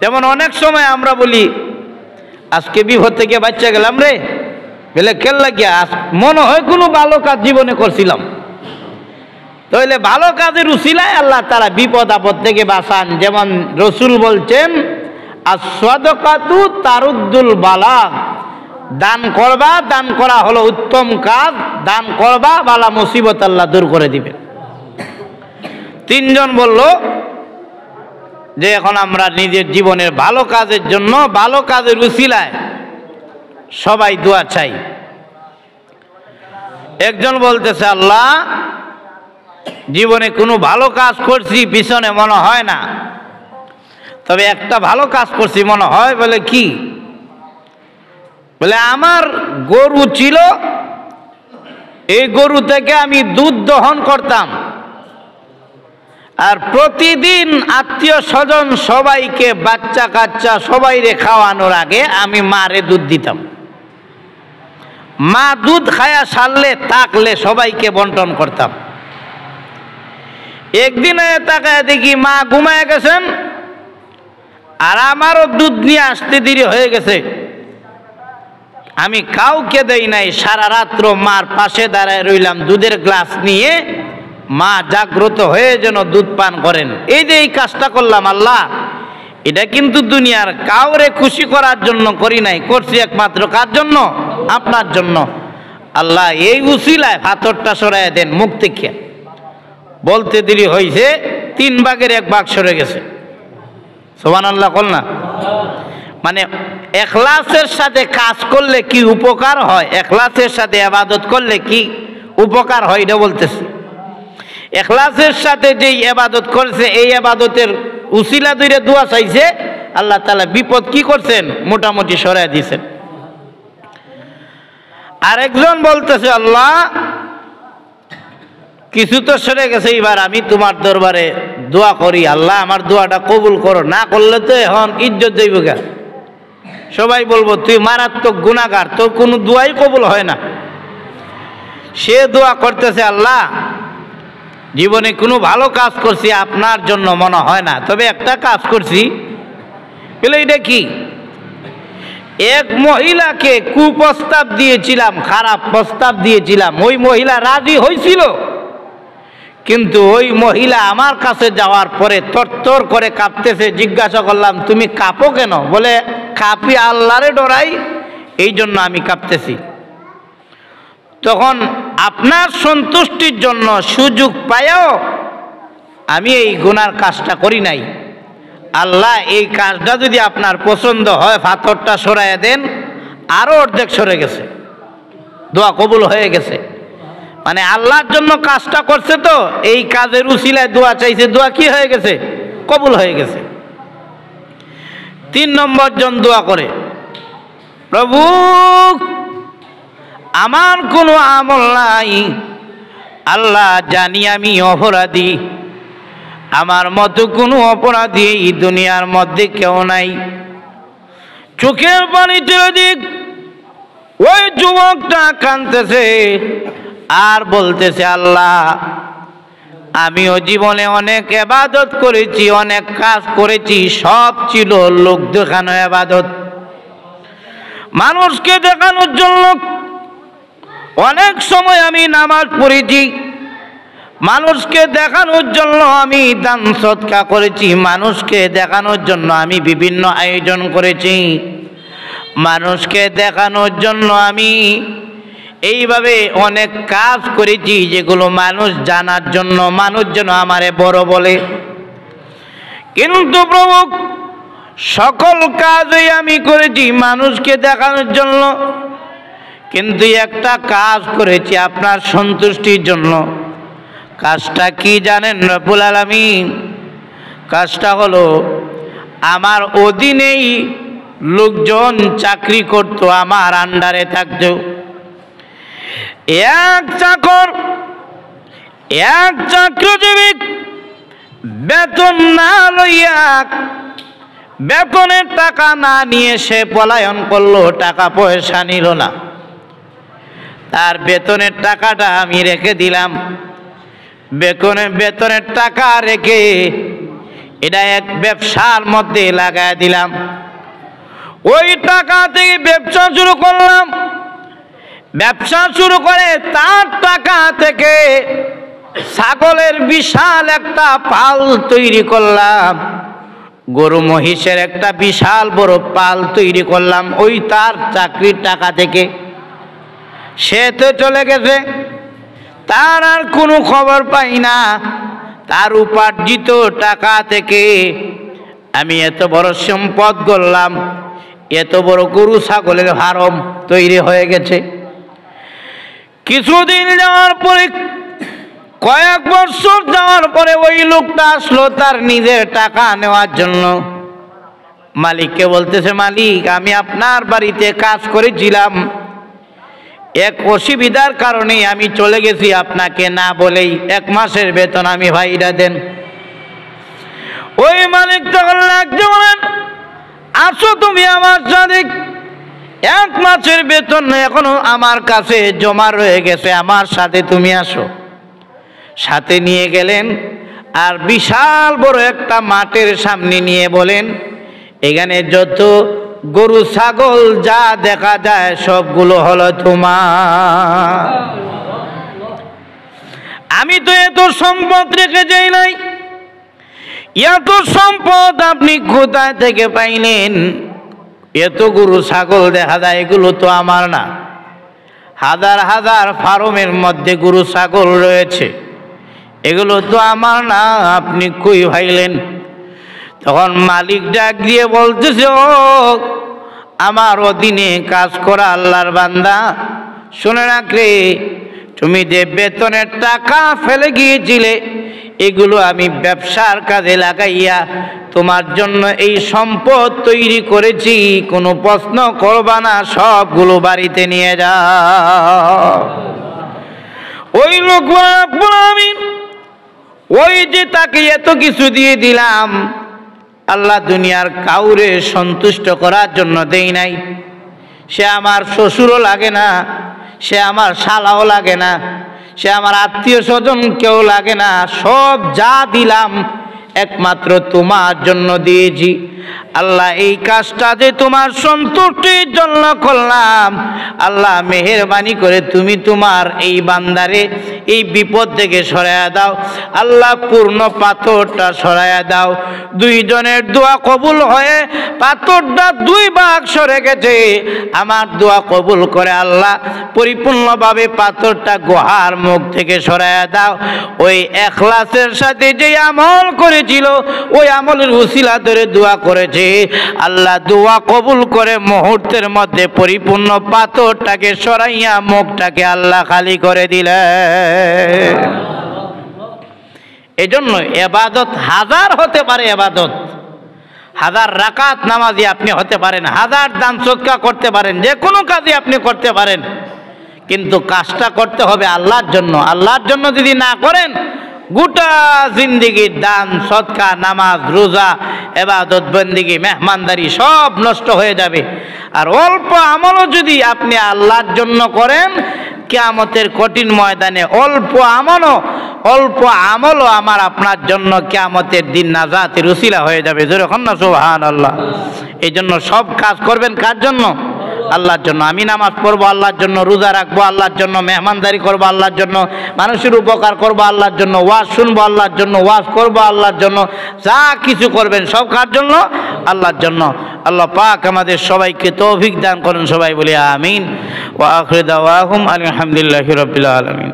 যেমন অনেক সময় আমরা বলি আজকে বিপদ থেকে বাচ্চা গেলাম রে, বলে খেল লাগিয়া মনে হয় কোনো ভালো কাজ জীবনে করছিলাম। তাহলে ভালো কাজের উসিলায় আল্লাহ তারা বিপদ আপদ থেকে বাঁচান। যেমন রসুল বলছেন as-সাদাকাতু তারুদ্দুল বালা, দান করবা, দান করা হলো উত্তম কাজ, দান করবা, বালা মুসিবত আল্লাহ দূর করে দিবেন। তিনজন বলল যে এখন আমরা নিজের জীবনের ভালো কাজের জন্য, ভালো কাজের উসিলায় সবাই দোয়া চাই। একজন বলতেছে আল্লাহ জীবনে কোনো ভালো কাজ করছি পিছনে মনে হয় না, তবে একটা ভালো কাজ করছি মনে হয়। বলে কি? বলে আমার গরু ছিল, এই গরু থেকে আমি দুধ দহন করতাম, আর প্রতিদিন আত্মীয় স্বজন সবাইকে, বাচ্চা কাচ্চা সবাইরে খাওয়ানোর আগে আমি মারে দুধ দিতাম। মা দুধ খায়া সারলে থাকলে সবাইকে বন্টন করতাম। একদিন তাকায় দেখি মা ঘুমায় গেছেন, আর আমারও দুধ নিয়ে আসতে দেরি হয়ে গেছে। আমি কাউকে দেই নাই, সারা রাত্র মার পাশে দাঁড়ায় রইলাম দুধের গ্লাস নিয়ে, মা জাগ্রত হয়ে যেন দুধ পান করেন। এই যে এই কাজটা করলাম আল্লাহ, এটা কিন্তু দুনিয়ার কাউরে খুশি করার জন্য করি নাই, করছি একমাত্র কার জন্য? আপনার জন্য। আল্লাহ এই উসিলায় পাথরটা সরাই দেন মুখ থেকে। বলতে দেরি হয়েছে, 3 ভাগের 1 ভাগ সরে গেছে। সুবহানাল্লাহ কল না? মানে ইখলাসের সাথে কাজ করলে কি উপকার হয়, ইখলাসের সাথে ইবাদত করলে কি উপকার হয়, এটা বলতেছি। ইখলাসের সাথে যেই ইবাদত করেছে, এই ইবাদতের উসিলা ধরে দোয়া চাইছে, আল্লাহ তাআলা বিপদ কি করছেন? মোটামুটি সরাই দিয়েছেন। আরেকজন বলতেছে আল্লাহ কিছু তো সরে গেছে, এবার আমি তোমার দরবারে দোয়া করি, আল্লাহ আমার দোয়াটা কবুল করো। না করলে তো এখন ইজ্জত যাইব গা, সবাই বলবো তুই মারাত্মক গুনাহগার, তোর কোনো দোয়াই কবুল হয় না। সে দোয়া করতেছে আল্লাহ জীবনে কোনো ভালো কাজ করছি আপনার জন্য মনে হয় না, তবে একটা কাজ করছি। বলে এটা কি? এক মহিলাকে কুপ্রস্তাব দিয়েছিলাম, খারাপ প্রস্তাব দিয়েছিলাম, ওই মহিলা রাজি হয়েছিল, কিন্তু ওই মহিলা আমার কাছে যাওয়ার পরে তরতর করে কাঁপতেছে। জিজ্ঞাসা করলাম তুমি কাঁপো কেন? বলে কাঁপি আল্লাহরে ডরাই, এই জন্য আমি কাঁপতেছি। তখন আপনার সন্তুষ্টির জন্য সুযোগ পাইও আমি এই গুনার কাজটা করি নাই। আল্লাহ এই কাজটা যদি আপনার পছন্দ হয় পাথরটা সরাইয়া দেন। আরো অর্ধেক সরে গেছে, দোয়া কবুল হয়ে গেছে। মানে আল্লাহর জন্য কাজটা করছে, তো এই কাজের উসিলায় দোয়া চাইছে, দোয়া কি হয়ে গেছে? কবুল হয়ে গেছে। 3 নম্বর জন দোয়া করে, প্রভু আমার কোনো আমল নাই, আল্লাহ জানি আমি অপরাধী, আমার মতো কোনো অপরাধী এই দুনিয়ার মধ্যে কেউ নাই। চোখের পানি তুলে দিক। ওই যুবকটা কাঁদতেছে আর বলতেছে আল্লাহ আমিও জীবনে অনেক ইবাদত করেছি, অনেক কাজ করেছি, সব ছিল লোক দেখানো ইবাদত, মানুষকে দেখানোর জন্য। অনেক সময় আমি নামাজ পড়েছি, মানুষকে দেখানোর জন্য আমি দান সদকা করেছি, মানুষকে দেখানোর জন্য আমি বিভিন্ন আয়োজন করেছি, মানুষকে দেখানোর জন্য আমি এইভাবে অনেক কাজ করেছি যেগুলো মানুষ জানার জন্য, মানুষ যেন আমারে বড় বলে। কিন্তু প্রভু সকল কাজই আমি করেছি মানুষকে দেখানোর জন্য, কিন্তু একটা কাজ করেছি আপনার সন্তুষ্টির জন্য। কাজটা কি জানেন রব্বুল আলামিন? কাজটা হলো আমার অধীনেই লোকজন চাকরি করত, আমার আন্ডারে থাকতো। এক চাকর, এক চাকরিজীবী বেতন না লইয়া, বেতনের টাকা না নিয়ে সে পলায়ন করলো, টাকা পয়সা নিল না। তার বেতনের টাকাটা আমি রেখে দিলাম। বেতনের টাকা রেখে এটা এক ব্যবসার মধ্যে লাগাই দিলাম। ওই টাকা থেকে ব্যবসা শুরু করলাম। ব্যবসা শুরু করে তার টাকা থেকে ছাগলের বিশাল একটা পাল তৈরি করলাম, গরু মহিষের একটা বিশাল বড় পাল তৈরি করলাম ওই তার চাকরির টাকা থেকে। সে তো চলে গেছে, তার আর কোনো খবর পাই না। তার উপার্জিত টাকা থেকে আমি এত বড় সম্পদ গড়লাম, এত বড় গরু ছাগলের ফার্ম তৈরি হয়ে গেছে। কিছুদিন যাওয়ার পরে, কয়েক বছর যাওয়ার পরে ওই লোকটা আসলো তার নিজের টাকা নেওয়ার জন্য। মালিককে বলতেছে, মালিক আমি আপনার বাড়িতে কাজ করেছিলাম, এক অসুবিধার কারণে আমি চলে গেছি, আপনাকে না বলেই 1 মাসের বেতন আমি ভাইরা দেন। ওই মালিক তখন লাগছে, বলেন আসো তুমি আমার সাথে, 1 মাসের বেতন এখনো আমার কাছে জমা রয়ে গেছে, আমার সাথে তুমি আসো। সাথে নিয়ে গেলেন আর বিশাল বড় একটা মাঠের সামনে নিয়ে বলেন, এখানে যত গরু ছাগল যা দেখা যায় সবগুলো হলো তোমার। আমি তো এত সম্পদ রেখে যাই নাই, এত সম্পদ আপনি কোথায় থেকে পাইলেন? এত গরু ছাগল দেখা যায়, এগুলো তো আমার না। হাজার হাজার ফার্মের মধ্যে গরু ছাগল রয়েছে, এগুলো তো আমার না, আপনি কই ভাইলেন? তখন মালিক ডাক দিয়ে বলতেছে, ও আমার অধীনে কাজ করা আল্লাহর বান্দা, শুনে রাখলে তুমি যে বেতনের টাকা ফেলে গিয়েছিলে এগুলো আমি ব্যবসার কাজে লাগাইয়া তোমার জন্য এই সম্পদ তৈরি করেছি, কোনো প্রশ্ন করবা না, সবগুলো বাড়িতে নিয়ে যাও। ওই লোক আমি ওই যে তাকে এত কিছু দিয়ে দিলাম, আল্লাহ দুনিয়ার কাউরে সন্তুষ্ট করার জন্য দেই নাই। সে আমার শ্বশুরও লাগে না, সে আমার শালাও লাগে না, সে আমার আত্মীয় স্বজন কেউ লাগে না, সব যা দিলাম একমাত্র তোমার জন্য দিয়েছি। আল্লাহ এই কাজটা যে তোমার সন্তুষ্টির জন্য করলাম, আল্লাহ মেহেরবানি করে তুমি তোমার এই বান্দারে এই বিপদ থেকে সরাইয়া দাও। আল্লাহ পূর্ণ পাথরটা সরাইয়া দাও। 2 জনের দোয়া কবুল হয়ে পাথরটা 2 ভাগ সরে গেছে। আমার দোয়া কবুল করে আল্লাহ পরিপূর্ণভাবে পাথরটা গুহার মুখ থেকে সরাইয়া দাও। ওই ইখলাসের সাথে যে আমল করেছিল ওই আমলের উসিলা ধরে দোয়া করেছে, আল্লাহ দোয়া কবুল করে মুহূর্তের মধ্যে পরিপূর্ণ পাথরটাকে সরাইয়া মুখটাকে আল্লাহ খালি করে দিলেন। এজন্য ইবাদত হাজার হতে পারে, ইবাদত হাজার রাকাত নামাজি আপনি হতে পারেন, হাজার দান সদকা করতে পারেন, যে কোনো কাজই আপনি করতে পারেন, কিন্তু কাজটা করতে হবে আল্লাহর জন্য। আল্লাহর জন্য যদি না করেন, গোটা জিন্দিগির দান সদকা নামাজ রোজা ইবাদত বন্দেগী মেহমানদারি সব নষ্ট হয়ে যাবে। আর অল্প আমলও যদি আপনি আল্লাহর জন্য করেন, কিয়ামতের কঠিন ময়দানে অল্প আমলও আমার আপনার জন্য কিয়ামতের দিন নাজাতের উসিলা হয়ে যাবে। যখন না সুবহানাল্লাহ। এই জন্য সব কাজ করবেন কার জন্য? আল্লাহর জন্য। আমি নামাজ পড়বো আল্লাহর জন্য, রোজা রাখবো আল্লাহর জন্য, মেহমানদারি করবো আল্লাহর জন্য, মানুষের উপকার করবো আল্লাহর জন্য, ওয়াজ শুনবো আল্লাহর জন্য, ওয়াজ করবো আল্লাহর জন্য, যা কিছু করবেন সব কার জন্য? আল্লাহর জন্য। আল্লাহ পাক আমাদের সবাইকে তৌফিক দান করুন। সবাই বলি আমিন। ওয়া আখিরু দাওয়াহুম আলহামদুলিল্লাহি রাব্বিল আলামিন।